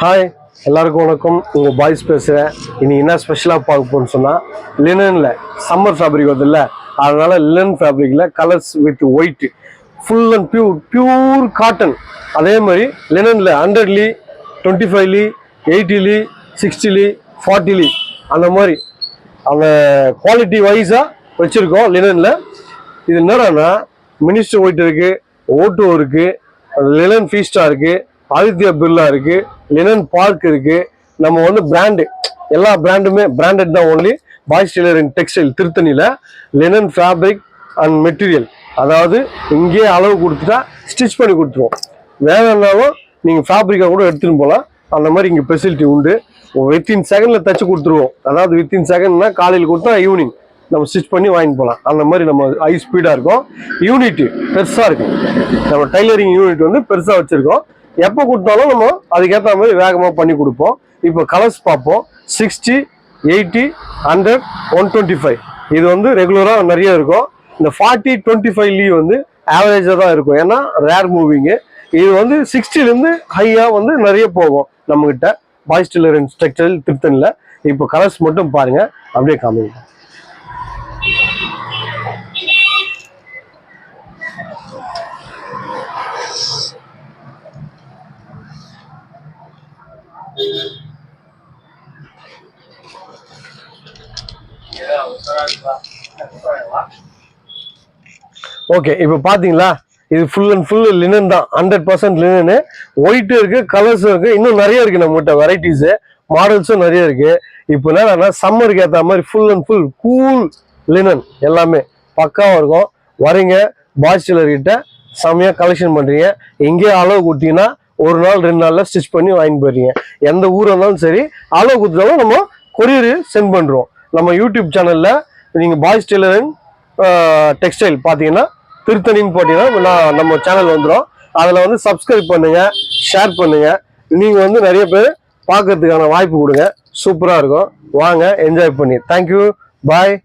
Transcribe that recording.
Hi எல்லாருக்கும் வணக்கம். உங்கள் பாய்ஸ் பேசுகிறேன். இன்னைக்கு என்ன ஸ்பெஷலாக பார்க்க போகணும்னு சொன்னால், லினனில் சம்மர் ஃபேப்ரிக் வருது இல்லை, அதனால் லினன் ஃபேப்ரிக்கில் colours with white full and pure cotton. அதே மாதிரி லினனில் 100லி 25லி 80லி 60லி 40லி அந்த மாதிரி அந்த குவாலிட்டி வைஸாக வச்சுருக்கோம் லினனில். இது என்னடான்னா மினிஸ்டர் ஒயிட் இருக்குது, ஓட்டோ இருக்குது, லினன் ஃபீஸ்டா இருக்குது, ஆதித்யா பிர்லா இருக்கு, லினன் பார்க் இருக்கு. நம்ம வந்து பிராண்டு எல்லா பிராண்டுமே பிராண்டட் தான். ஓன்லி பாய்ஸ் டெய்லரிங் டெக்ஸ்டைல் திருத்தணியில் லினன் ஃபேப்ரிக் அண்ட் மெட்டீரியல், அதாவது இங்கேயே அளவு கொடுத்துட்டா ஸ்டிச் பண்ணி கொடுத்துருவோம். வேணும்னாலும் நீங்கள் ஃபேப்ரிக்கை கூட எடுத்துன்னு போகலாம். அந்த மாதிரி இங்கே ஃபெசிலிட்டி உண்டு. வித்தின் செகண்டில் தச்சு கொடுத்துருவோம். அதாவது வித்தின் செகண்ட்னா காலையில் கொடுத்தா ஈவினிங் நம்ம ஸ்டிச் பண்ணி வாங்கிட்டு போகலாம். அந்த மாதிரி நம்ம ஹை ஸ்பீடாக இருக்கும். யூனிட் பெருசாக இருக்கும். நம்ம டைலரிங் யூனிட் வந்து பெருசாக வச்சுருக்கோம். எப்போ கொடுத்தாலும் நம்ம அதுக்கேற்ற மாதிரி வேகமாக பண்ணி கொடுப்போம். இப்போ கலர்ஸ் பார்ப்போம். 60, 80, 100, 125 இது வந்து ரெகுலராக நிறைய இருக்கும். இந்த 40, 25 வந்து ஆவரேஜாக தான் இருக்கும், ஏன்னா ரேர் மூவிங்கு. இது வந்து 60லேருந்து ஹையாக வந்து நிறைய போகும் நம்மகிட்ட பாய்ஸ் டெய்லரிங் டெக்ஸ்டைல் திருத்தணியில். இப்போ கலர்ஸ் மட்டும் பாருங்கள், அப்படியே காமிங்க. ஓகே, இப்போ பாத்தீங்களா, இது ஃபுல் அண்ட் ஃபுல் லினன் தான். 100% லினனு. ஒயிட் இருக்கு, கலர்ஸ் இருக்கு, இன்னும் நிறைய இருக்கு நம்மகிட்ட. வெரைட்டிஸ் மாடல்ஸும் நிறைய இருக்கு. இப்போ என்னன்னா சம்மருக்கு ஏற்ற மாதிரி full and full cool linen எல்லாமே பக்காவா இருக்கும். வரீங்க பாய்ஸ் டெய்லர் கிட்ட செம்மையா கலெக்ஷன் பண்றீங்க. எங்கேயே அளவு கொடுத்தீங்கன்னா ஒரு நாள் 2 நாள்ல ஸ்டிச் பண்ணி வாங்கிட்டு போறீங்க. எந்த ஊரா இருந்தாலும் சரி, அளவு கொடுத்தாலும் நம்ம கொரியர் சென்ட் பண்றோம். நம்ம யூடியூப் சேனல்ல நீங்க பாய்ஸ் டெய்லரிங் டெக்ஸ்டைல் பாத்தீங்கன்னா திருத்தணின்னு போட்டீங்கன்னா நம்ம சேனல் வந்துடும். அதில் வந்து சப்ஸ்கிரைப் பண்ணுங்க, ஷேர் பண்ணுங்க. நீங்க வந்து நிறைய பேர் பார்க்கறதுக்கான வாய்ப்பு கொடுங்க. சூப்பராக இருக்கும். வாங்க என்ஜாய் பண்ணி. தேங்க்யூ, பாய்.